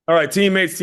All right, teammates,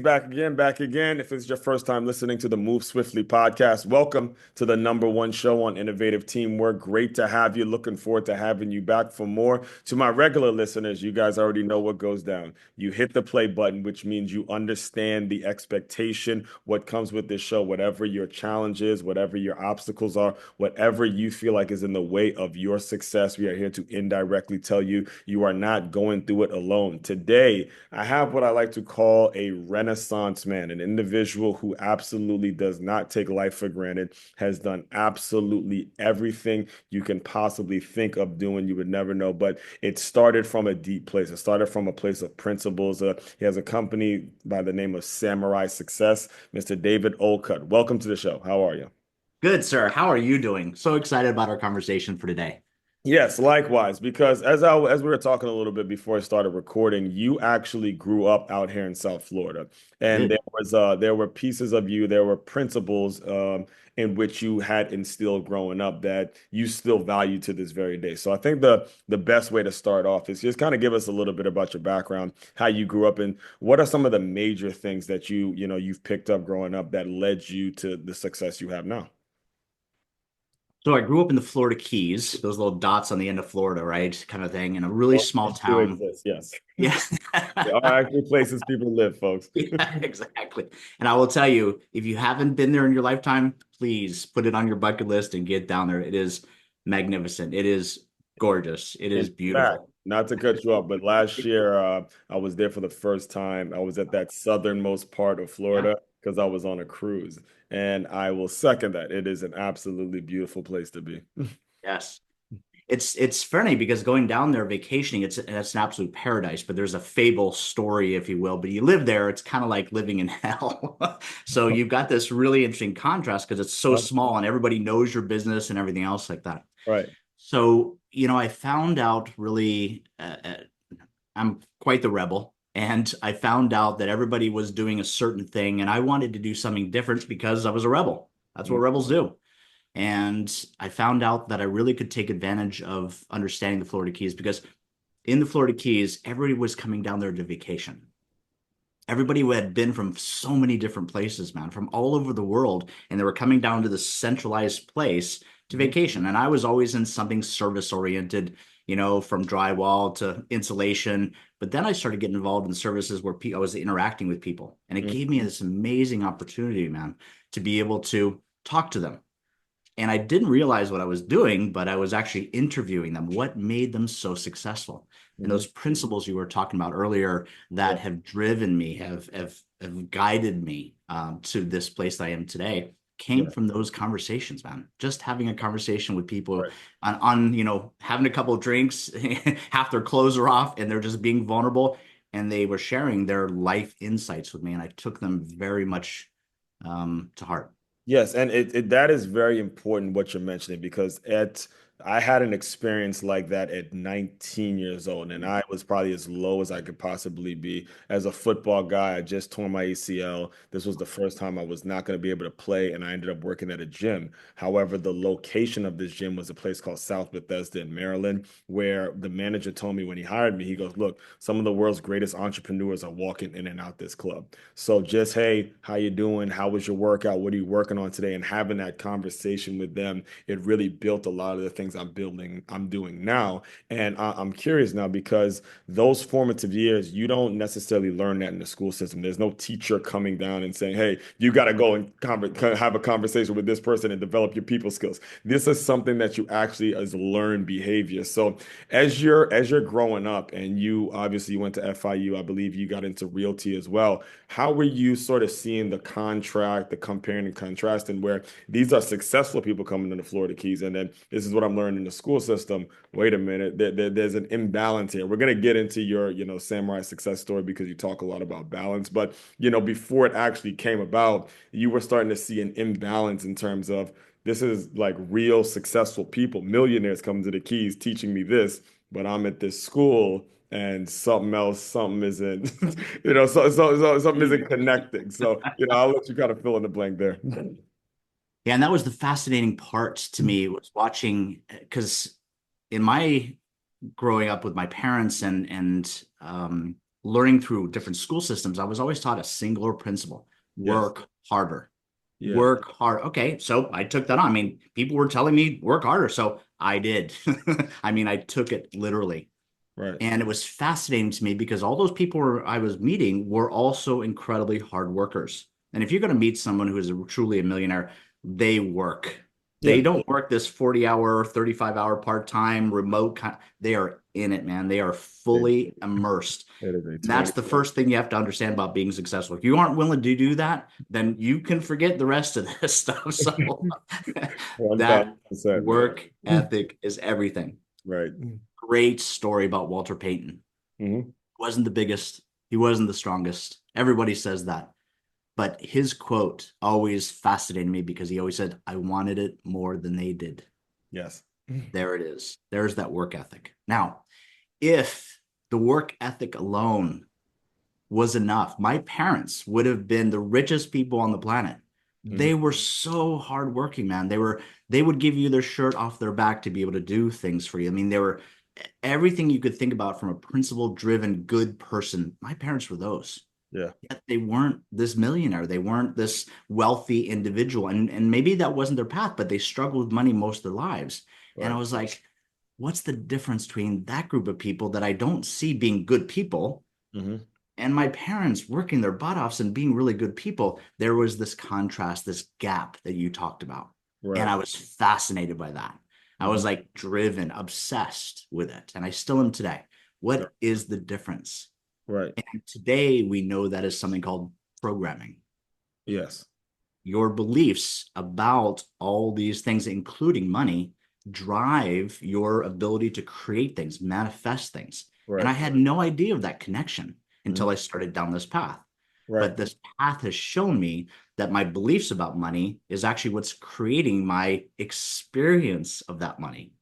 back again, back again. If it's your first time listening to the Move Swiftly podcast, welcome to the number one show on innovative teamwork. Great to have you. Looking forward to having you back for more. To my regular listeners, you guys already know what goes down. You hit the play button, which means you understand the expectation, what comes with this show, whatever your challenges, whatever your obstacles are, whatever you feel like is in the way of your success. We are here to indirectly tell you you are not going through it alone. Today, I have what I like to call a Renaissance man, an individual who absolutely does not take life for granted, has done absolutely everything you can possibly think of doing. You would never know, but it started from a deep place. It started from a place of principles. He has a company by the name of Samurai Success, Mr. David Olcott. Welcome to the show. How are you? Good, sir. How are you doing? So excited about our conversation for today. Yes, likewise. Because as we were talking a little bit before I started recording, you actually grew up out here in South Florida, I and did. there were pieces of you, there were principles in which you had instilled growing up that you still value to this very day. So I think the best way to start off is just kind of give us a little bit about your background, how you grew up, and what are some of the major things that you've picked up growing up that led you to the success you have now. So I grew up in the Florida Keys, those little dots on the end of Florida, right? Kind of thing, in a really Well, small they do town. exist, yes. Yeah. They are actually places people live, folks. Yeah, exactly. And I will tell you, if you haven't been there in your lifetime, please put it on your bucket list and get down there. It is magnificent. It is gorgeous. It is In fact, beautiful. not to cut you off, but last year I was there for the first time. I was at that southernmost part of Yeah. Florida because I was on a cruise, and I will second that. It is an absolutely beautiful place to be. Yes. It's funny because going down there vacationing, it's an absolute paradise, but there's a fable story, if you will. But you live there, it's kind of like living in hell. So you've got this really interesting contrast because it's so small and everybody knows your business and everything else like that. Right. So, I found out really, I'm quite the rebel. And I found out that everybody was doing a certain thing, and I wanted to do something different because I was a rebel. That's what rebels do. And I found out that I really could take advantage of understanding the Florida Keys because in the Florida Keys, everybody was coming down there to vacation. Everybody who had been from so many different places, man, from all over the world, and they were coming down to this centralized place to Mhm. vacation. And I was always in something service oriented, from drywall to insulation. But then I started getting involved in services where I was interacting with people. And it gave me this amazing opportunity, man, to be able to talk to them, and I didn't realize what I was doing, but I was actually interviewing them. What made them so successful? And Mhm. those principles you were talking about earlier Yeah. that have driven me, have guided me to this place that I am today, came Yeah. from those conversations, man. Just having a conversation with people Right. on having a couple of drinks, half their clothes are off, and they're just being vulnerable, and they were sharing their life insights with me, and I took them very much to heart. Yes, and that is very important what you're mentioning because I had an experience like that at 19 years old, and I was probably as low as I could possibly be. As a football guy, I just tore my ACL. This was the first time I was not going to be able to play, and I ended up working at a gym. However, the location of this gym was a place called South Bethesda in Maryland, where the manager told me when he hired me, he goes, "Look, some of the world's greatest entrepreneurs are walking in and out this club. So just, hey, how you doing? How was your workout? What are you working on today?" And having that conversation with them, it really built a lot of the things I'm doing now. And I'm curious now because those formative years, you don't necessarily learn that in the school system. There's no teacher coming down and saying, "Hey, you got to go and have a conversation with this person and develop your people skills." This is something that you actually as learned behavior. So as you're growing up, and you obviously went to FIU, I believe you got into realty as well. How were you sort of seeing the contract, the comparing and contrasting, where these are successful people coming to the Florida Keys, and then this is what I'm learning in the school system. Wait a minute, there's an imbalance here. We're gonna get into your, samurai success story because you talk a lot about balance, but before it actually came about, you were starting to see an imbalance in terms of this is like real successful people, millionaires coming to the Keys teaching me this, but I'm at this school and something else, something isn't, something isn't connecting. So, I'll let you kind of fill in the blank there. Yeah, and that was the fascinating part to me was watching because in my growing up with my parents and learning through different school systems, I was always taught a singular principle: Yes. work harder. Yeah. Work hard. Okay, so I took that on. I mean, people were telling me work harder, so I did. I mean, I took it literally. Right. And it was fascinating to me because all those people I was meeting were also incredibly hard workers. And if you're going to meet someone who is truly a millionaire, they work. They Yeah. don't work this 40-hour, 35-hour part-time remote they are in it, man. They are It, fully immersed. it is a And that's 20 the first thing you have to understand about being successful. If you aren't willing to do that, then you can forget the rest of this stuff. So that 1000%, man. work ethic is everything. Right. Great story about Walter Payton. Hmm. Wasn't the biggest, he wasn't the strongest. Everybody says that. But his quote always fascinated me because he always said, I wanted it more than they did. Yes. There it is. There's that work ethic. Now, if the work ethic alone was enough, my parents would have been the richest people on the planet. Hmm. They were so hardworking, man. They would give you their shirt off their back to be able to do things for you. I mean, they were everything you could think about from a principle driven good person. My parents were those. Yeah. Yet they weren't this millionaire. They weren't this wealthy individual. And maybe that wasn't their path, but they struggled with money most of their lives. And I Right. was like, what's the difference between that group of people that I don't see being good people Hmm. and my parents working their butt offs and being really good people? There was this contrast, this gap that you talked about. And Right. I was fascinated by that. I was Hmm. like driven, obsessed with it. And I still am today. What is the difference? Right. And today we know that is something called programming. Yes. Your beliefs about all these things, including money, drive your ability to create things, manifest things. And Right. I had no idea of that connection Mhm. until I started down this path. Right. But this path has shown me that my beliefs about money is actually what's creating my experience of that money.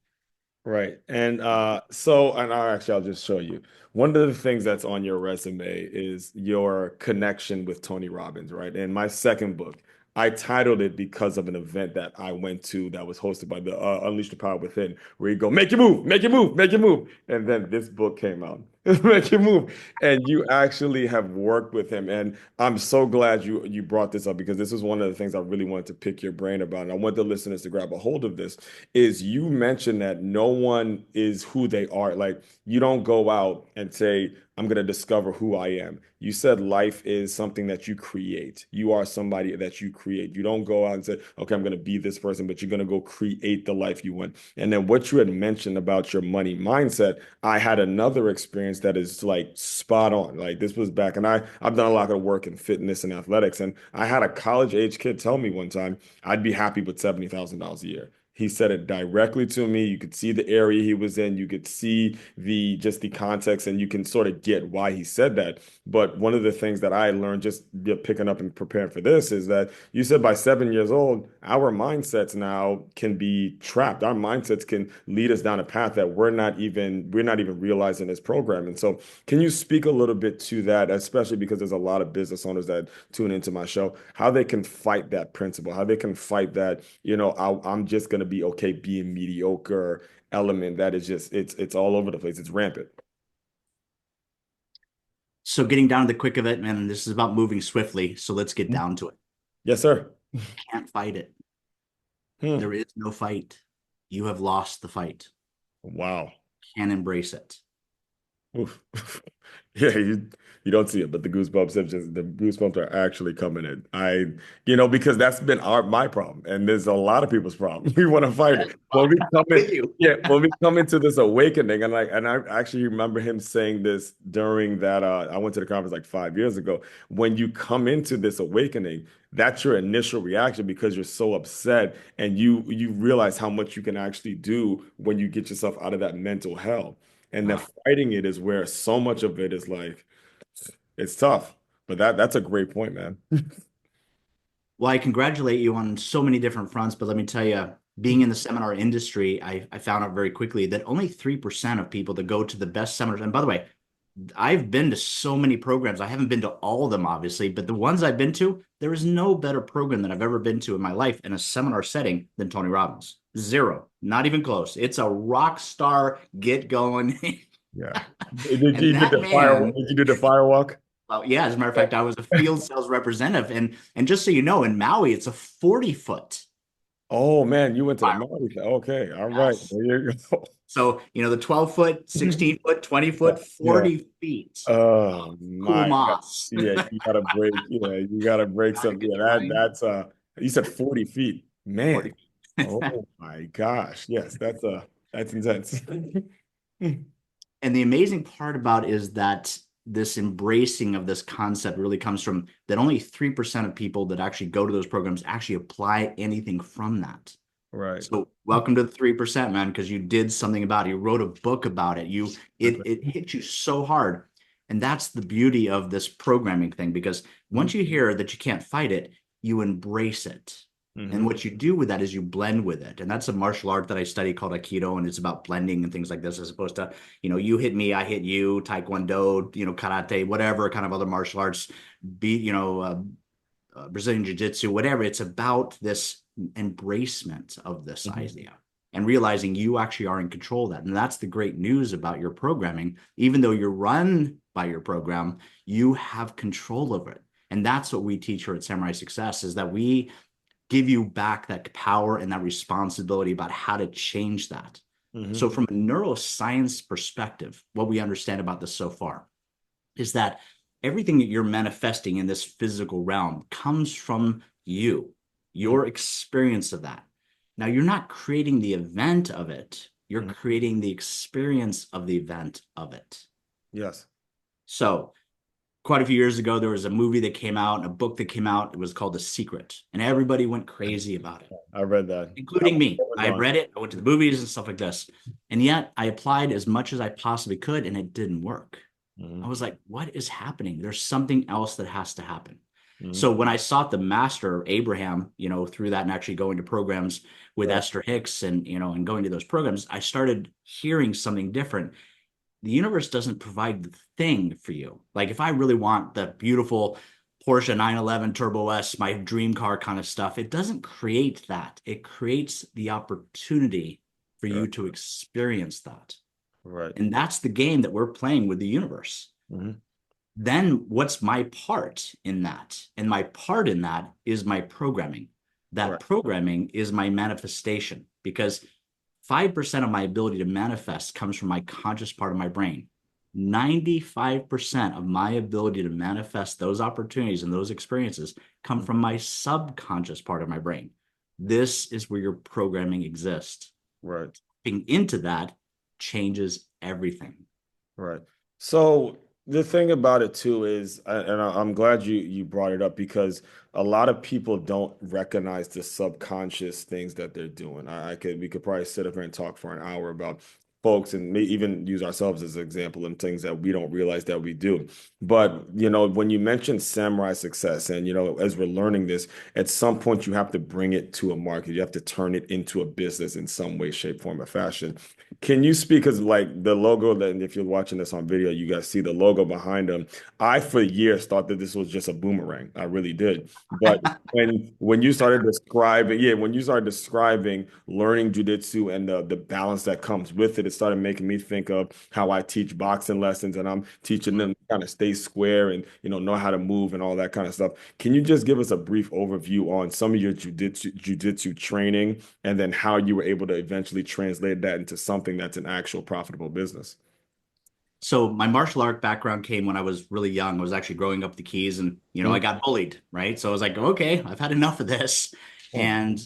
Right. And I'll just show you. One of the things that's on your resume is your connection with Tony Robbins, right? And my second book, I titled it because of an event that I went to that was hosted by the Unleash the Power Within, where you go, make your move, make your move, make your move. And then this book came out, Make Your Move. And you actually have worked with him. And I'm so glad you brought this up because this is one of the things I really wanted to pick your brain about. And I want the listeners to grab a hold of this is you mentioned that no one is who they are. Like you don't go out and say, I'm going to discover who I am. You said life is something that you create. You are somebody that you create. You don't go out and say, okay, I'm going to be this person, but you're going to go create the life you want. And then what you had mentioned about your money mindset, I had another experience that is like spot on. Like this was back, and I've done a lot of work in fitness and athletics. And I had a college age kid tell me one time I'd be happy with $70,000 a year. He said it directly to me. You could see the area he was in. You could see the context, and you can sort of get why he said that. But one of the things that I learned just picking up and preparing for this is that you said by 7 years old, our mindsets now can be trapped. Our mindsets can lead us down a path that we're not even realizing as programming. So can you speak a little bit to that, especially because there's a lot of business owners that tune into my show, how they can fight that principle, how they can fight that, I'm just going to be okay being mediocre element that is just it's all over the place. It's rampant. So getting down to the quick of it, man, this is about moving swiftly. So let's get down to it. Yes, sir. Can't fight it. Hmm. There is no fight. You have lost the fight. Wow. Can't embrace it. Oof. Yeah, you don't see it, but the goosebumps are actually coming in. Because that's been my problem, and there's a lot of people's problem. We want to fight it. When we come in, With you. yeah, when we come into this awakening, and I actually remember him saying this during that I went to the conference like 5 years ago. When you come into this awakening, that's your initial reaction because you're so upset and you realize how much you can actually do when you get yourself out of that mental hell. And that fighting it is where so much of it is like it's tough. But that's a great point, man. Well, I congratulate you on so many different fronts, but let me tell you, being in the seminar industry, I found out very quickly that only 3% of people that go to the best seminars, and by the way, I've been to so many programs. I haven't been to all of them, obviously, but the ones I've been to, there is no better program that I've ever been to in my life in a seminar setting than Tony Robbins. Zero, not even close. It's a rock star, get going. Yeah. And You did that the fire? man, Did you do the firewalk? well, yeah, as a matter of fact, I was a field sales representative. And just so you know, in Maui, it's a 40-foot Oh man, you went to the firewall. Maui. Okay, all right. Yes. There you go. So, the 12 foot, 16 foot, 20 Yeah, foot, yeah. 40 feet of Oh cool my God. moss. Yeah, you gotta break. Yeah, you gotta break Gotta some. get Yeah, the grind. that's you said 40 feet. 40 Man. feet. Oh my gosh. Yes, that's intense. And the amazing part about is that this embracing of this concept really comes from that only 3% of people that actually go to those programs actually apply anything from that. Right. So welcome to the 3%, man, because you did something about it. You wrote a book about it. It hit you so hard. And that's the beauty of this programming thing, because once you hear that you can't fight it, you embrace it. And Mm-hmm. what you do with that is you blend with it. And that's a martial art that I study called Aikido, and it's about blending and things like this, as opposed to, you hit me, I hit you, Taekwondo, karate, whatever kind of other martial arts, be, Brazilian Jiu-Jitsu, whatever. It's about this embracement of this Mm-hmm. idea and realizing you actually are in control of that. And that's the great news about your programming. Even though you're run by your program, you have control over it. And that's what we teach here at Samurai Success, is that we give you back that power and that responsibility about how to change that. Mm-hmm. So from a neuroscience perspective, what we understand about this so far is that everything that you're manifesting in this physical realm comes from you, Mm-hmm. your experience of that. Now, you're not creating the event of it, you're Mm-hmm. creating the experience of the event of it. Yes. So, quite a few years ago, there was a movie that came out and a book that came out. It was called The Secret, and everybody went crazy about it, I read that. I including me. was I had on. read it, I went to the movies and stuff like this. And yet, I applied as much as I possibly could, and it didn't work. I Mm-hmm. was like, what is happening? There's something else that has to happen. Mm-hmm. So when I sought the master, Abraham, through that and actually going to programs with Right. Esther Hicks and going to those programs, I started hearing something different. The universe doesn't provide the thing for you. Like if I really want the beautiful Porsche 911 Turbo S, my dream car kind of stuff, it doesn't create that. It creates the opportunity for Right. you to experience that. Right. And that's the game that we're playing with the universe. Mm-hmm. Then what's my part in that? And my part in that is my programming. That Right. programming is my manifestation, because 5% of my ability to manifest comes from my conscious part of my brain. 95% of my ability to manifest those opportunities and those experiences come from my subconscious part of my brain. This is where your programming exists. Right. Being into that changes everything. Right. So the thing about it too is, I'm glad you brought it up because a lot of people don't recognize the subconscious things that they're doing. We could probably sit up here and talk for an hour about folks and may even use ourselves as an example and things that we don't realize that we do. But when you mention samurai success, and as we're learning this, at some point you have to bring it to a market. You have to turn it into a business in some way, shape, form, or fashion. Can you speak, because like the logo that, if you're watching this on video, you guys see the logo behind them. I for years thought that this was just a boomerang. I really did. But when you started describing, yeah, when you started describing learning jujitsu and the balance that comes with it, it started making me think of how I teach boxing lessons, and I'm teaching them to kind of stay square and know how to move and all that kind of stuff. Can you just give us a brief overview on some of your jujitsu training, and then how you were able to eventually translate that into something that's an actual profitable business? So my martial art background came when I was really young. I was actually growing up the Keys, and I Mhm. got bullied, right? So I was like, okay, I've had enough of this. Oh, And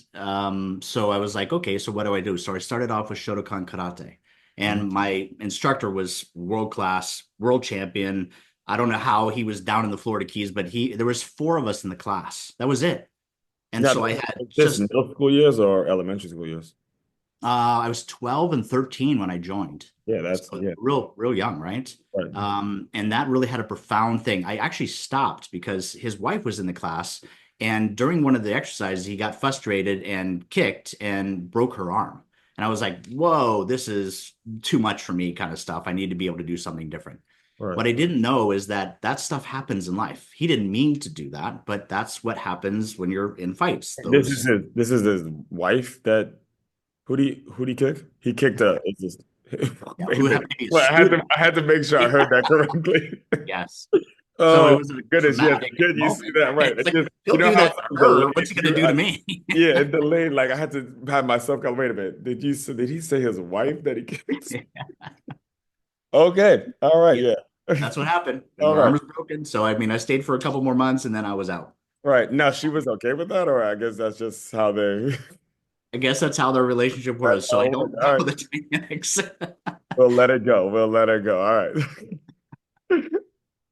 so I was like, okay, so what do I do? So I started off with Shotokan Karate, mhm. and my instructor was world class, world champion. I don't know how he was down in the Florida Keys, but there was four of us in the class. That was it. And Now, so I had is this just middle school years or elementary school years? I was 12 and 13 when I joined. Yeah, that's So yeah, real young, right? right, And that really had a profound thing. I actually stopped because his wife was in the class, and during one of the exercises, he got frustrated and kicked and broke her arm. And I was like, whoa, this is too much for me, kind of stuff. I need to be able to do something different. right. What I didn't know is that that stuff happens in life. He didn't mean to do that, but that's what happens when you're in fights. This is his wife that who do you kick? He kicked it's just Yeah, Wait a who minute. happened to be a Well, student. I had to make sure I Yeah, heard that correctly. yes. So it Oh was a goodness, yes, traumatic good. You see moment, that right? right? It's It like, just he'll how do that something to her. delayed. What's he gonna do to me? Yeah, it delayed. Like I had to have myself go. Wait a minute. Did he say his wife that he kissed? Okay. All right. Yeah, Yeah. that's what happened. And All my arm right. was broken. So I mean, I stayed for a couple more months and then I was out. Right. Now she was okay with that, or I guess that's just how they. I guess that's how their relationship That's was. So how I it don't worked. All know right. the dynamics. We'll let it go. We'll let it go. All right.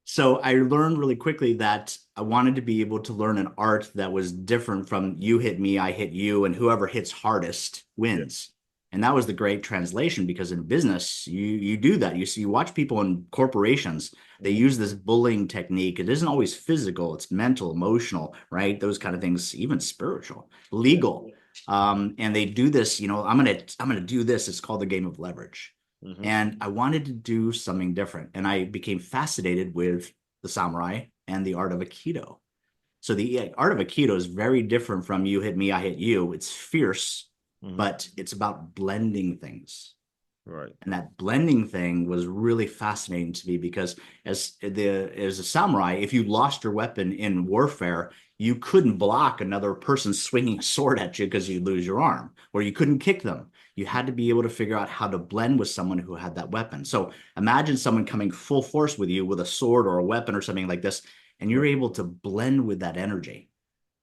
So I learned really quickly that I wanted to be able to learn an art that was different from you hit me, I hit you, and whoever hits hardest Yeah. wins. And that was the great translation because in business, you do that. You watch people in corporations, they Mhm. use this bullying technique. It isn't always physical, it's mental, emotional, right? Those kind of things, even spiritual, Yeah. legal. And they do this, I'm gonna do this. It's called the game of leverage. Hmm. And I wanted to do something different. And I became fascinated with the samurai and the art of Aikido. So the art of Aikido is very different from you hit me, I hit you. It's fierce, Hmm. but it's about blending things. Right. And that blending thing was really fascinating to me because as a samurai, if you lost your weapon in warfare, you couldn't block another person swinging a sword at you because you lose your arm, or you couldn't kick them. You had to be able to figure out how to blend with someone who had that weapon. So imagine someone coming full force with you with a sword or a weapon or something like this, and you're Right. able to blend with that energy.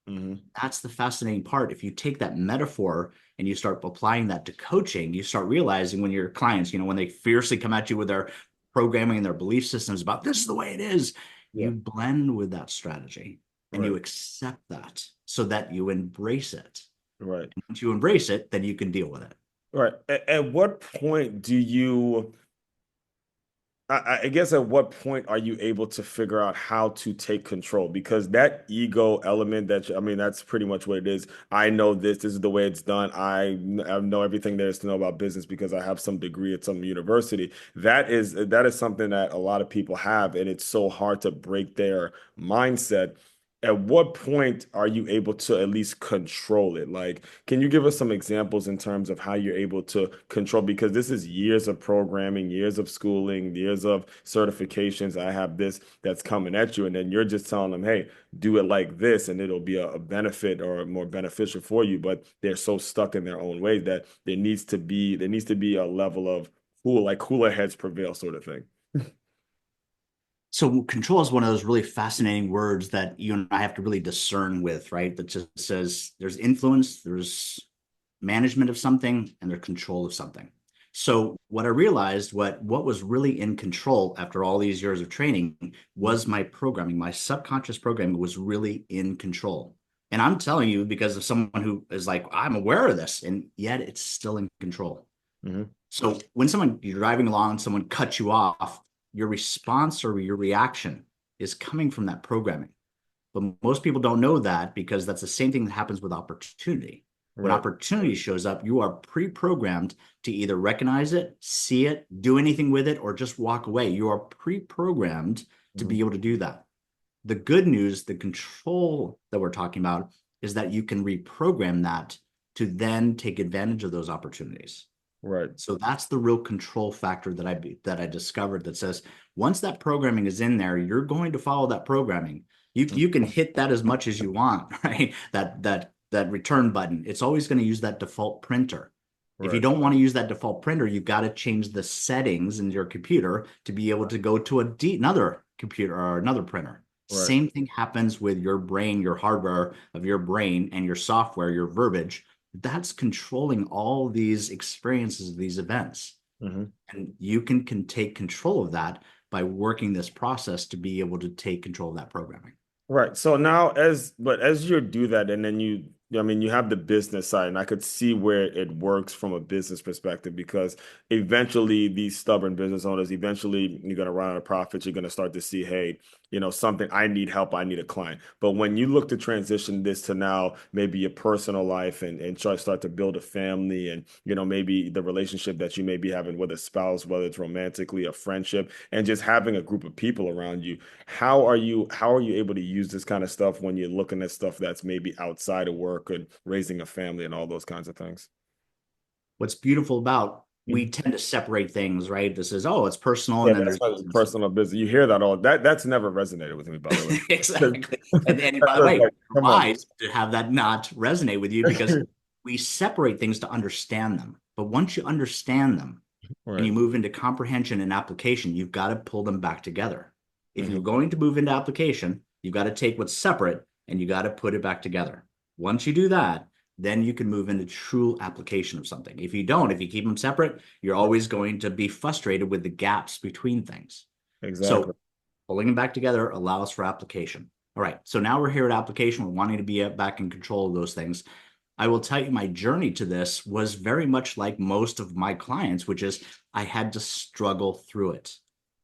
Hmm. That's the fascinating part. If you take that metaphor and you start applying that to coaching, you start realizing when your clients, when they fiercely come at you with their programming and their belief systems about this is the way it is, Yeah. you blend with that strategy and Right. you accept that so that you embrace it. Right. And once you embrace it, then you can deal with it. Right. At what point do you? I guess at what point are you able to figure out how to take control? Because that ego element I mean, that's pretty much what it is. I know this, this is the way it's done. I know everything there is to know about business because I have some degree at some university. That is something that a lot of people have, and it's so hard to break their mindset. At what point are you able to at least control it? Like, can you give us some examples in terms of how you're able to control? Because this is years of programming, years of schooling, years of certifications. I have this that's coming at you, and then you're just telling them, hey, do it like this, and it'll be a benefit or more beneficial for you. But they're so stuck in their own ways that there needs to be a level of cooler heads prevail sort of thing. So control is one of those really fascinating words that you and I have to really discern with, right? That just says there's influence, there's management of something, and there's control of something. So what I realized, what was really in control after all these years of training was my programming. My subconscious programming was really in control. And I'm telling you because of someone who is like, I'm aware of this, and yet it's still in control. Hmm. So when you're driving along and someone cuts you off, your response or your reaction is coming from that programming. But most people don't know that because that's the same thing that happens with opportunity. When Right. opportunity shows up, you are pre-programmed to either recognize it, see it, do anything with it, or just walk away. You are pre-programmed to Hmm. be able to do that. The good news, the control that we're talking about, is that you can reprogram that to then take advantage of those opportunities. Right. So that's the real control factor that I discovered that says once that programming is in there, you're going to follow that programming. You can hit that as much as you want, right? That return button. It's always going to use that default printer. If you Right. don't want to use that default printer, you've got to change the settings in your computer to be able to go to another computer or another printer. Right. Same thing happens with your brain, your hardware of your brain and your software, your verbiage. That's controlling all these experiences, these events. Hmm. And you can take control of that by working this process to be able to take control of that programming. Right. So now as you do that and then I mean you have the business side and I could see where it works from a business perspective because eventually these stubborn business owners, eventually you're going to run out of profits. You're going to start to see, hey, something I need help, I need a client. But when you look to transition this to now maybe your personal life and try to start to build a family and maybe the relationship that you may be having with a spouse, whether it's romantically, a friendship, and just having a group of people around you. How are you able to use this kind of stuff when you're looking at stuff that's maybe outside of work and raising a family and all those kinds of things? What's beautiful about we tend to separate things, right? This is, oh, it's personal, Yeah, and then that's there's why it's business. personal business. You hear that all that's never resonated with me, by the way. Exactly. And by That's the just way, like, you're come on. wise to have that not resonate with you because we separate things to understand them. But once you understand them and Right. you move into comprehension and application, you've got to pull them back together. If you're Hmm. going to move into application, you've got to take what's separate and you got to put it back together. Once you do that, then you can move into true application of something. If you don't, if you keep them separate, you're always going to be frustrated with the gaps between things. Exactly. So pulling them back together allows for application. All right. So now we're here at application. We're wanting to be back in control of those things. I will tell you my journey to this was very much like most of my clients, which is I had to struggle through it.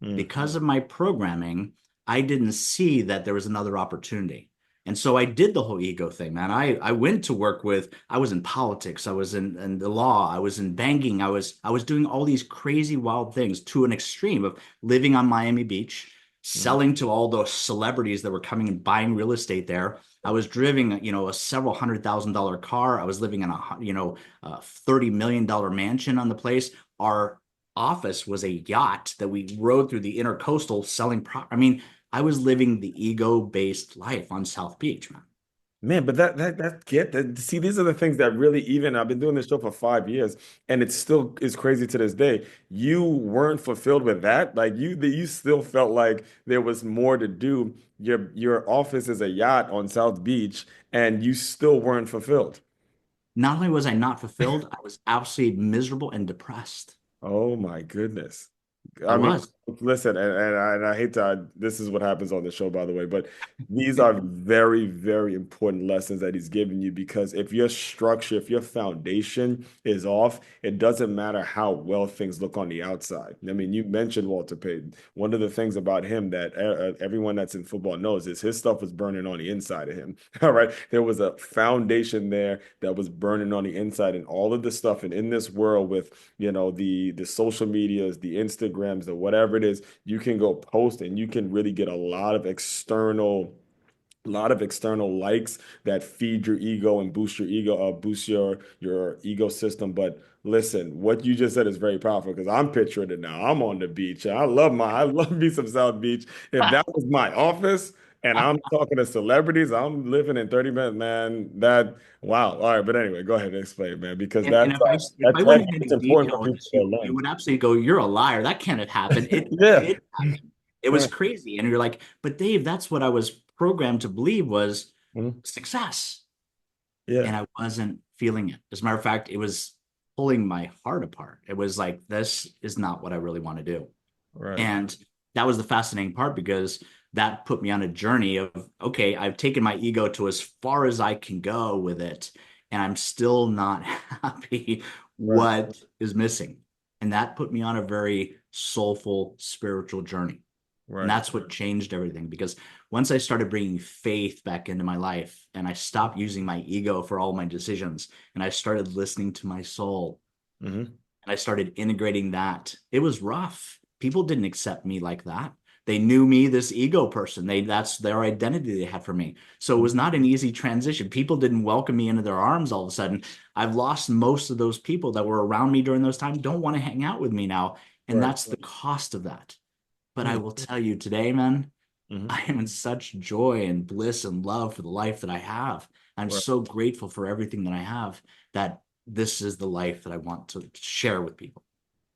Mm. Because of my programming, I didn't see that there was another opportunity. And so I did the whole ego thing, man. I went to work with, I was in politics, I was in the law, I was in banking, I was doing all these crazy wild things to an extreme of living on Miami Beach, Mm. selling to all those celebrities that were coming and buying real estate there. I was driving, a several $100,000 car. I was living in a $30 million mansion on the place. Our office was a yacht that we rode through the intercoastal selling. I mean, I was living the ego-based life on South Beach, man. Man, but that get that see, these are the things that really even I've been doing this show for 5 years and it still is crazy to this day. You weren't fulfilled with that. Like you still felt like there was more to do. Your office is a yacht on South Beach and you still weren't fulfilled. Not only was I not fulfilled, I was absolutely miserable and depressed. Oh my goodness. I I mean, was. listen, and I hate to, this is what happens on the show, by the way, but these are very, very important lessons that he's giving you because if your structure, if your foundation is off, it doesn't matter how well things look on the outside. I mean, you mentioned Walter Payton. One of the things about him that everyone that's in football knows is his stuff was burning on the inside of him. All right. There was a foundation there that was burning on the inside, and all of the stuff, and in this world with the social medias, the Instagrams, the whatever it is, you can go post and you can really get a lot of external likes that feed your ego and boost your ego, boost your ego system. But listen, what you just said is very powerful because I'm picturing it now. I'm on the beach. I love me some South Beach. If that was my office and I'm talking to celebrities, I'm living in 30 minutes, man. That wow. All right, but anyway, go ahead and explain, man, because And if I went into it's any important for detail on people this, to you learn. would absolutely go, "You're a liar. That can't have happened." It Yeah. did happen. It was crazy, and you're like, "But Dave, that's what I was programmed to believe was Mhm. success," Yeah. and I wasn't feeling it. As a matter of fact, it was pulling my heart apart. It was like, "This is not what I really want to do." Right. And that was the fascinating part because that put me on a journey of, okay, I've taken my ego to as far as I can go with it, and I'm still not happy. Right. What is missing? And that put me on a very soulful spiritual journey. And Right. that's what changed everything because once I started bringing faith back into my life and I stopped using my ego for all my decisions and I started listening to my soul Hmm. and I started integrating that. It was rough. People didn't accept me like that. They knew me, this ego person. That's their identity they had for me. So it was not an easy transition. People didn't welcome me into their arms all of a sudden. I've lost most of those people that were around me during those times, don't want to hang out with me now. And Right. that's the cost of that. But I Hmm. will tell you today, man, Hmm. I am in such joy and bliss and love for the life that I have. I'm Right. so grateful for everything that I have that this is the life that I want to share with people.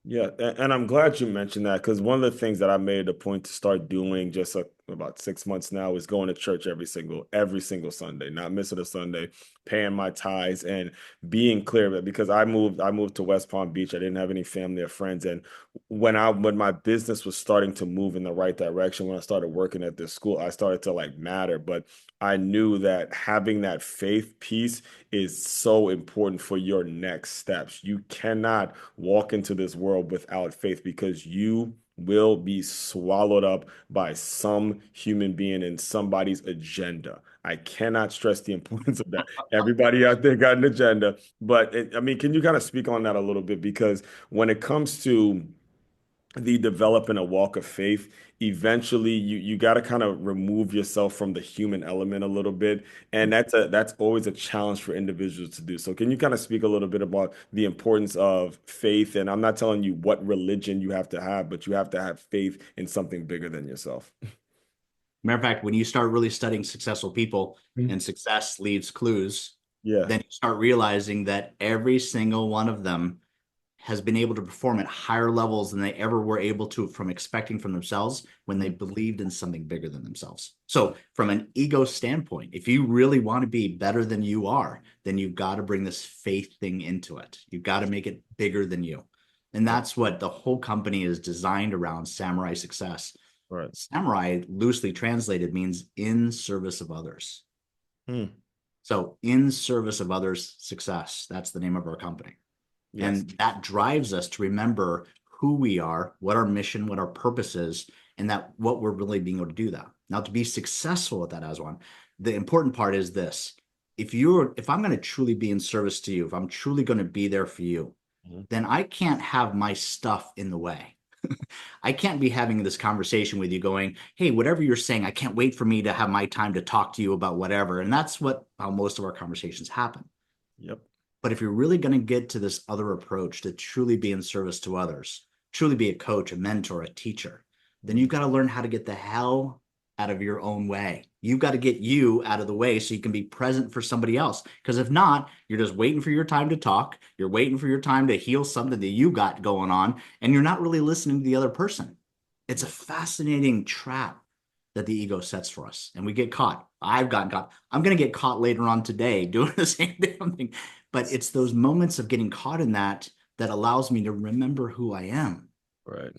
Yeah, and I'm glad you mentioned that because one of the things that I made a point to start doing just about 6 months now is going to church every single Sunday, not missing a Sunday, paying my tithes and being clear of it because I moved to West Palm Beach. I didn't have any family or friends, and when my business was starting to move in the right direction, when I started working at this school, I started to like matter. But I knew that having that faith piece is so important for your next steps. You cannot walk into this world without faith because you will be swallowed up by some human being and somebody's agenda. I cannot stress the importance of that. Everybody out there got an agenda, but I mean, can you kind of speak on that a little bit? Because when it comes to the developing a walk of faith, eventually you got to kind of remove yourself from the human element a little bit, and that's always a challenge for individuals to do. So can you kind of speak a little bit about the importance of faith? And I'm not telling you what religion you have to have, but you have to have faith in something bigger than yourself. Matter of fact, when you start really studying successful people Mhm. and success leaves clues, Yeah. then you start realizing that every single one of them has been able to perform at higher levels than they ever were able to from expecting from themselves when they Mhm. believed in something bigger than themselves. So, from an ego standpoint, if you really want to be better than you are, then you've got to bring this faith thing into it. You've got to make it bigger than you. And Right. that's what the whole company is designed around samurai success. Right. Samurai, loosely translated, means in service of others. Hmm. So, in service of others' success, that's the name of our company. Yes. And that drives us to remember who we are, what our mission, what our purpose is, and that what we're really being able to do that. Now, to be successful at that as one, the important part is this. If I'm going to truly be in service to you, if I'm truly going to be there for you, Mhm. then I can't have my stuff in the way. I can't be having this conversation with you going, hey, whatever you're saying, I can't wait for me to have my time to talk to you about whatever. And that's what how most of our conversations happen. Yep. But if you're really going to get to this other approach to truly be in service to others, truly be a coach, a mentor, a teacher, then you've Mhm. got to learn how to get the hell out of your own way. You've got to get you out of the way so you can be present for somebody else. Because if not, you're just waiting for your time to talk. You're waiting for your time to heal something that you got going on, and you're not really listening to the other person. It's a Yeah. fascinating trap that the ego sets for us, and we get caught. I've gotten caught. I'm going to get caught later on today doing the same damn thing. But it's those moments of getting caught in that that allows me to remember who I am. Right.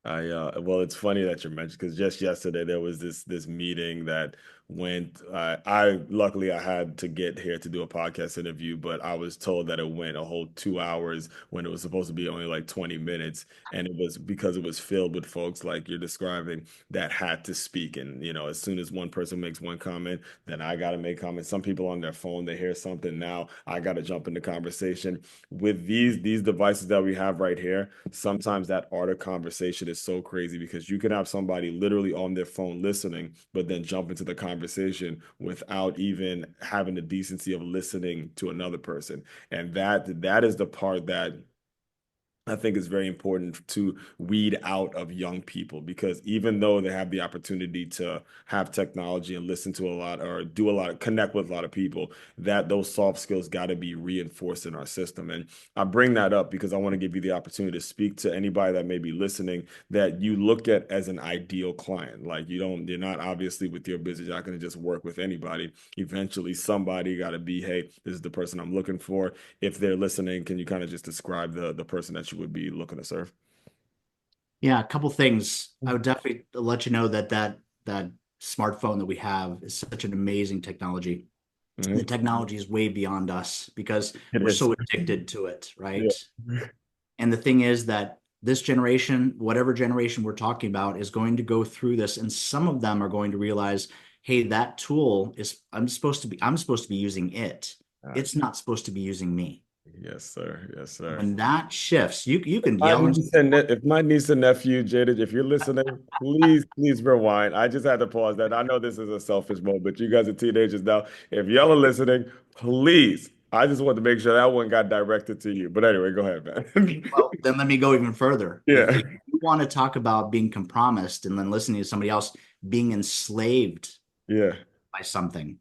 Well, it's funny that you mentioned because just yesterday there was this meeting that went. I luckily I had to get here to do a podcast interview, but I was told that it went a whole 2 hours when it was supposed to be only like 20 minutes, and it was because it was filled with folks like you're describing that had to speak. And as soon as one person makes one comment, then I got to make comments. Some people on their phone they hear something now, I got to jump in the conversation with these devices that we have right here. Sometimes that art of conversation is so crazy because you can have somebody literally on their phone listening, but then jump into the conversation without even having the decency of listening to another person. And that is the part that I think it's very important to weed out of young people because even though they have the opportunity to have technology and listen to a lot or do a lot, connect with a lot of people, that those soft skills got to be reinforced in our system. And I bring that up because I want to give you the opportunity to speak to anybody that may be listening that you look at as an ideal client. Like you're not obviously with your business, you're not going to just work with anybody. Eventually, somebody got to be, hey, this is the person I'm looking for. If they're listening, can you kind of just describe the person that you would be looking to serve? Yeah, a couple things. I would definitely let you know that smartphone that we have is such an amazing technology. The Hmm. technology is way beyond us because It we're is. so addicted to it, Yeah. right? And the thing is that this generation, whatever generation we're talking about, is going to go through this, and some of them are going to realize, hey, that tool is I'm supposed to be using it. It's not supposed to be using me. Yes, sir. Yes, sir. When that shifts, you can yell and If my niece and nephew, Jaded, if you're listening, please rewind. I just had to pause that. I know this is a selfish moment, but you guys are teenagers now. If y'all are listening, please. I just want to make sure that one got directed to you. But anyway, go ahead, man. well, then let me go even further. Yeah. If you want to talk about being compromised and then listening to somebody else being enslaved Yeah. by something,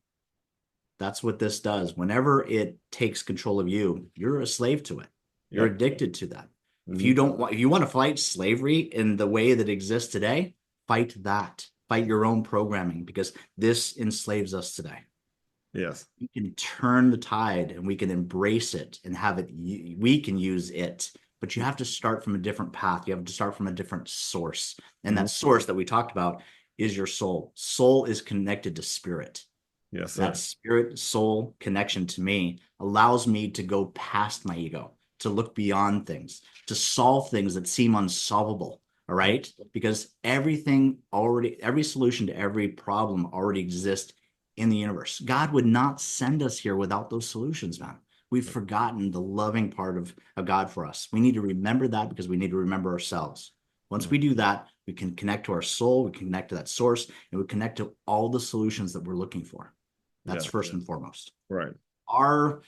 that's what this does. Whenever it takes control of you, you're a slave to it. You're Yep. addicted to that. Hmm. If you want to fight slavery in the way that exists today, fight that. Fight your own programming because this enslaves us today. Yes. We can turn the tide and we can embrace it and have it, we can use it. But you have to start from a different path. You have to start from a different source. And Hmm. that source that we talked about is your soul. Soul is connected to spirit. Yes, That sir. spirit soul connection to me allows me to go past my ego, to look beyond things, to solve things that seem unsolvable. All right. Because every solution to every problem already exists in the universe. God would not send us here without those solutions, man. We've forgotten the loving part of God for us. We need to remember that because we need to remember ourselves. Once we do that, we can connect to our soul, we can connect to that source, and we connect to all the solutions that we're looking for. That's Yeah. first and foremost. Right. Our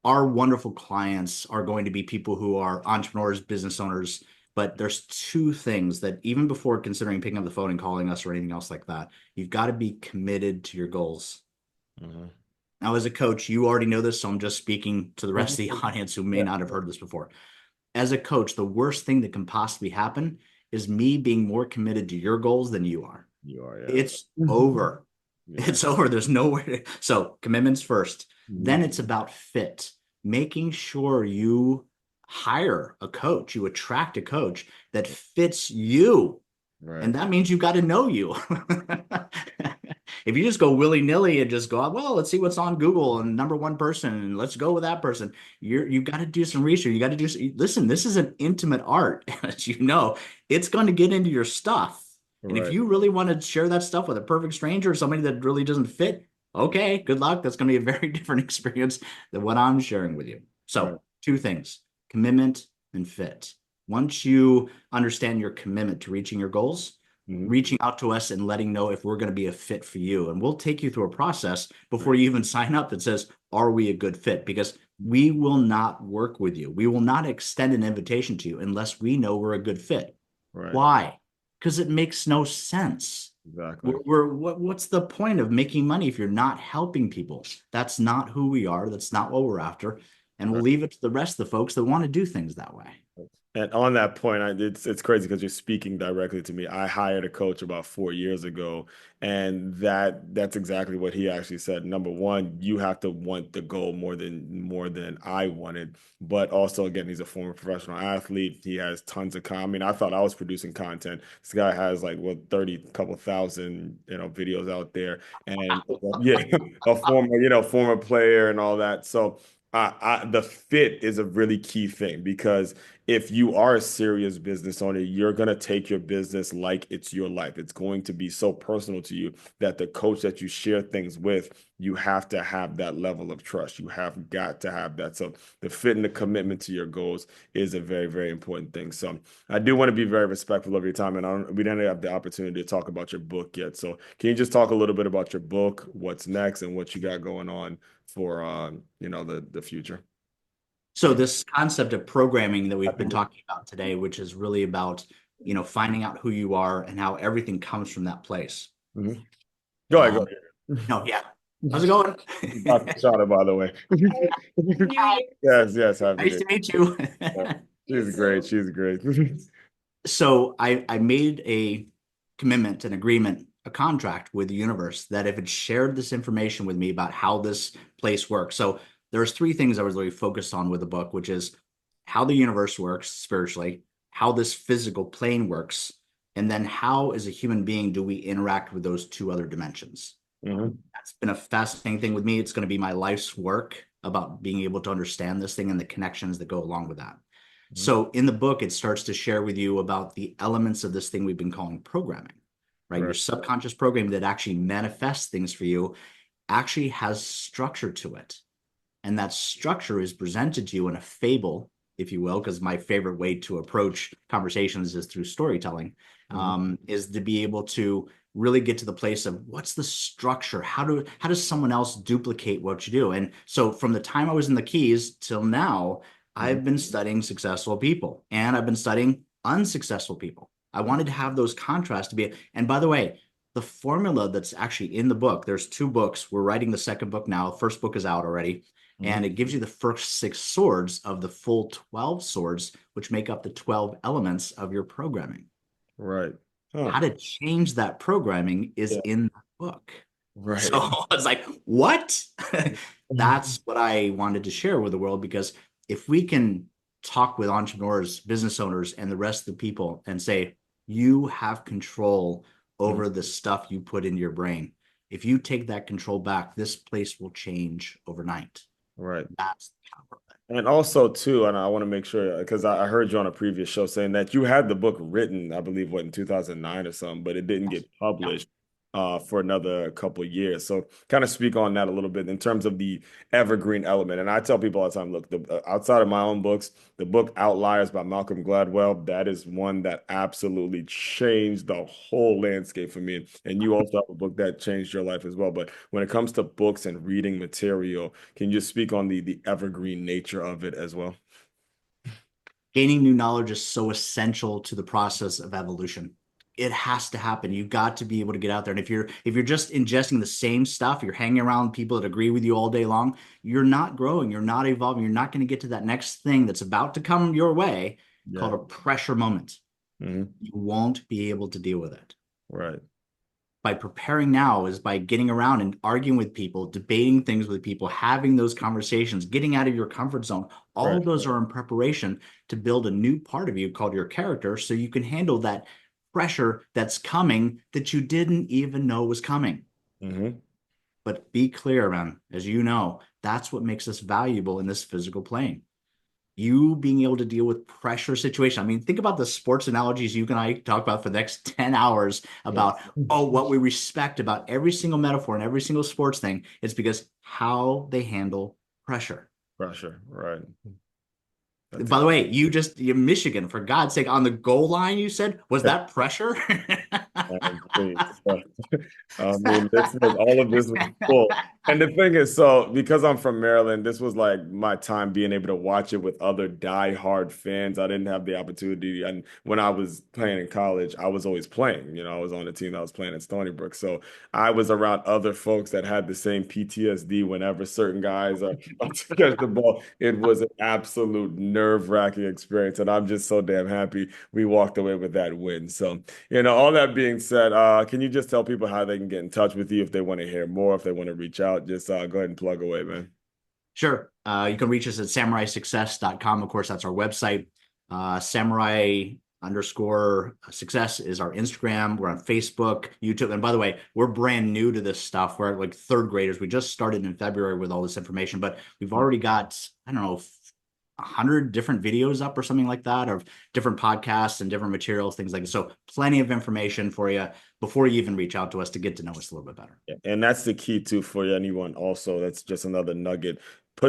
our wonderful clients are going to be people who are entrepreneurs, business owners, but there's two things that even before considering picking up the phone and calling us or anything else like that, you've got to be committed to your goals. Mhm. Now, as a coach, you already know this, so I'm just speaking to the rest of the audience who may Yeah. not have heard this before. As a coach, the worst thing that can possibly happen is me being more committed to your goals than you are. You are, yeah. It's over. Yeah. It's over. There's nowhere to, so commitments first. Mhm. Then it's about fit, making sure you hire a coach, you attract a coach that fits you. Right. And that means you've got to know you. If you just go willy-nilly and just go, well, let's see what's on Google and number one person, and let's go with that person. You've got to do some research. You got to listen, this is an intimate art, as you know. It's going to get into your stuff. And if Right. you really want to share that stuff with a perfect stranger or somebody that really doesn't fit, okay, good luck. That's going to be a very different experience than what I'm sharing with you. Right. So, two things: commitment and fit. Once you understand your commitment to reaching your goals, Mhm. reaching out to us and letting know if we're going to be a fit for you. And we'll take you through a process before you even sign up that says, are we a good fit? Because we will not work with you. We will not extend an invitation to you unless we know we're a good fit. Right. Why? Because it makes no sense. Exactly. What's the point of making money if you're not helping people? That's not who we are. That's not what we're after. And we'll Right. leave it to the rest of the folks that want to do things that way. And on that point, it's crazy because you're speaking directly to me. I hired a coach about 4 years ago, and that's exactly what he actually said. Number one, you have to want the goal more than I wanted, but also again, he's a former professional athlete. He has tons of I mean, I thought I was producing content. This guy has like what 30 couple thousand videos out there, and yeah, a former player and all that. So. The fit is a really key thing because if you are a serious business owner, you're going to take your business like it's your life. It's going to be so personal to you that the coach that you share things with, you have to have that level of trust. You have got to have that. So the fit and the commitment to your goals is a very, very important thing. So I do want to be very respectful of your time, and we didn't have the opportunity to talk about your book yet. So can you just talk a little bit about your book, what's next, and what you got going on for the future? So this concept of programming that we've been talking about today, which is really about, finding out who you are and how everything comes from that place. Mhm. Go ahead, go Um, no, yeah. How's it ahead. going? Dr. Shada, by the way. Yes, yes, happy Nice to. to meet you. Yeah. She's great. She's great. So I made a commitment, an agreement, a contract with the universe that if it shared this information with me about how this place works. So there's three things I was really focused on with the book, which is how the universe works spiritually, how this physical plane works, and then how, as a human being, do we interact with those two other dimensions. Mhm. That's been a fascinating thing with me. It's going to be my life's work about being able to understand this thing and the connections that go along with that. Mhm. So in the book, it starts to share with you about the elements of this thing we've been calling programming, right? Your Right. subconscious program that actually manifests things for you actually has structure to it. And that structure is presented to you in a fable, if you will, because my favorite way to approach conversations is through storytelling, Mhm. is to be able to really get to the place of what's the structure? How does someone else duplicate what you do? And so from the time I was in the Keys till now, Mhm. I've been studying successful people and I've been studying unsuccessful people. I wanted to have those contrasts to be, and by the way, the formula that's actually in the book, there's two books. We're writing the second book now. First book is out already, Mhm. and it gives you the first six swords of the full 12 swords, which make up the 12 elements of your programming. Right. Huh. How to change that programming is Yeah. in the book. So Right. I was like, what? That's what I wanted to share with the world because if we can talk with entrepreneurs, business owners, and the rest of the people and say, you have control Mhm. over the stuff you put in your brain. If you take that control back, this place will change overnight. Right. That's the power of it. And also too, and I want to make sure because I heard you on a previous show saying that you had the book written, I believe, what in 2009 or something, but it didn't Yes. get Yeah. published. for another couple of years. So kind of speak on that a little bit in terms of the evergreen element. And I tell people all the time, look, outside of my own books, the book Outliers by Malcolm Gladwell, that is one that absolutely changed the whole landscape for me. And you also have a book that changed your life as well. But when it comes to books and reading material, can you speak on the evergreen nature of it as well? Gaining new knowledge is so essential to the process of evolution. It has to happen. You've got to be able to get out there. And if you're just ingesting the same stuff, you're hanging around people that agree with you all day long, you're not growing, you're not evolving, you're not going to get to that next thing that's about to come your way Yeah. called a pressure moment. Hmm. You won't be able to deal with it. Right. By preparing now is by getting around and arguing with people, debating things with people, having those conversations, getting out of your comfort zone. All Right. of those are in preparation to build a new part of you called your character so you can handle that pressure that's coming that you didn't even know was coming. Hmm. But be clear, man, as you know, that's what makes us valuable in this physical plane. You being able to deal with pressure situation. I mean, think about the sports analogies you and I talk about for the next 10 hours about, Yes. oh, what we respect about every single metaphor and every single sports thing. It's because how they handle pressure. Pressure. Right. That's By the way, you Michigan, for God's sake, on the goal line, you said, was that pressure? please. I mean, this was all of this was full. And the thing is, so because I'm from Maryland, this was like my time being able to watch it with other diehard fans. I didn't have the opportunity. And when I was playing in college, I was always playing. I was on the team that was playing at Stony Brook. So I was around other folks that had the same PTSD whenever certain guys are about to catch the ball. It was an absolute nerve-wracking experience. And I'm just so damn happy we walked away with that win. So. All that being said, can you just tell people how they can get in touch with you if they want to hear more, if they want to reach out? Just go ahead and plug away, man. Sure. You can reach us at samuraisuccess.com. Of course, that's our website. Samurai underscore success is our Instagram. We're on Facebook, YouTube. And by the way, we're brand new to this stuff. We're like third graders. We just started in February with all this information, but we've already got, I don't know, 100 different videos up or something like that of different podcasts and different materials, things like that. So plenty of information for you before you even reach out to us to get to know us a little bit better. Yeah, and that's the key too for anyone also. That's just another nugget.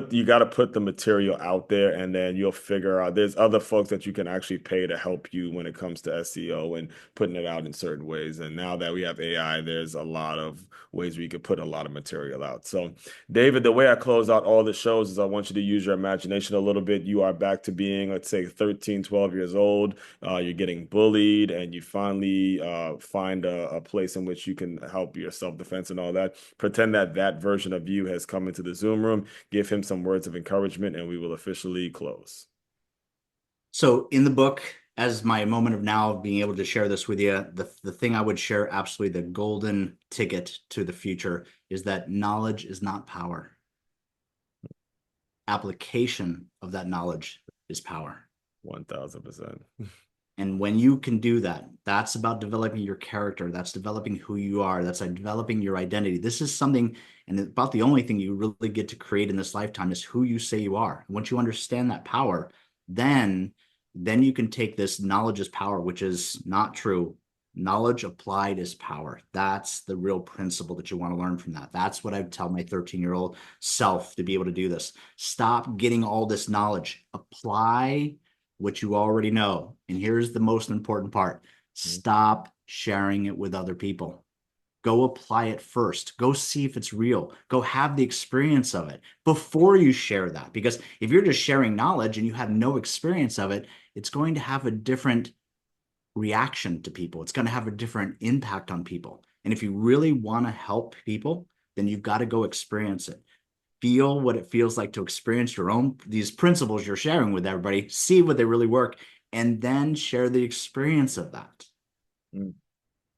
You got to put the material out there and then you'll figure out there's other folks that you can actually pay to help you when it comes to SEO and putting it out in certain ways. And now that we have AI, there's a lot of ways we could put a lot of material out. So, David, the way I close out all the shows is I want you to use your imagination a little bit. You are back to being, let's say, 13, 12 years old. You're getting bullied and you finally find a place in which you can help your self-defense and all that. Pretend that that version of you has come into the Zoom room. Give him some words of encouragement, and we will officially close. So in the book, as my moment of now being able to share this with you, the thing I would share absolutely the golden ticket to the future is that knowledge is not power. Application of that knowledge is power. 1000%. And when you can do that, that's about developing your character. That's developing who you are. That's like developing your identity. This is something, and about the only thing you really get to create in this lifetime is who you say you are. Once you understand that power, then you can take this knowledge is power, which is not true. Knowledge applied is power. That's the real principle that you want to learn from that. That's what I would tell my 13-year-old self to be able to do this. Stop getting all this knowledge. Apply what you already know. And here's the most important part. Stop sharing it with other people. Go apply it first. Go see if it's real. Go have the experience of it before you share that. Because if you're just sharing knowledge and you have no experience of it, it's going to have a different reaction to people. It's going to have a different impact on people. And if you really want to help people, then you've got to go experience it. Feel what it feels like to experience your own, these principles you're sharing with everybody, see what they really work, and then share the experience of that. Mm.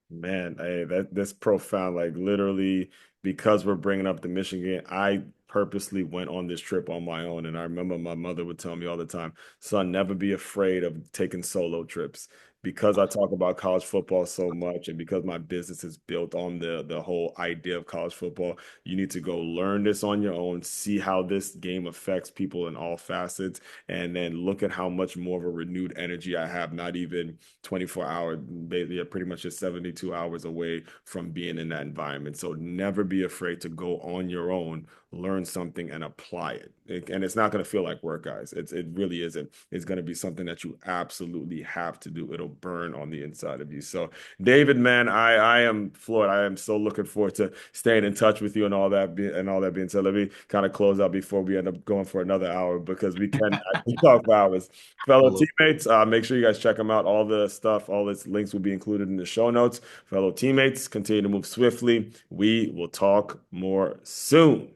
Man, hey, that's profound. Like literally, because we're bringing up the Michigan, I purposely went on this trip on my own, and I remember my mother would tell me all the time, "Son, never be afraid of taking solo trips because I talk about college football so much and because my business is built on the whole idea of college football, you need to go learn this on your own, see how this game affects people in all facets, and then look at how much more of a renewed energy I have, not even 24 hours, basically pretty much just 72 hours away from being in that environment. So never be afraid to go on your own, learn something and apply it. And it's not going to feel like work, guys. It really isn't. It's going to be something that you absolutely have to do. It'll burn on the inside of you. So, David, man, I am floored. I am so looking forward to staying in touch with you and all that and all that being said. Let me kind of close out before we end up going for another hour because we can actually talk for hours. Fellow Absolutely. teammates, make sure you guys check them out. All the stuff, all its links will be included in the show notes. Fellow teammates, continue to move swiftly. We will talk more soon.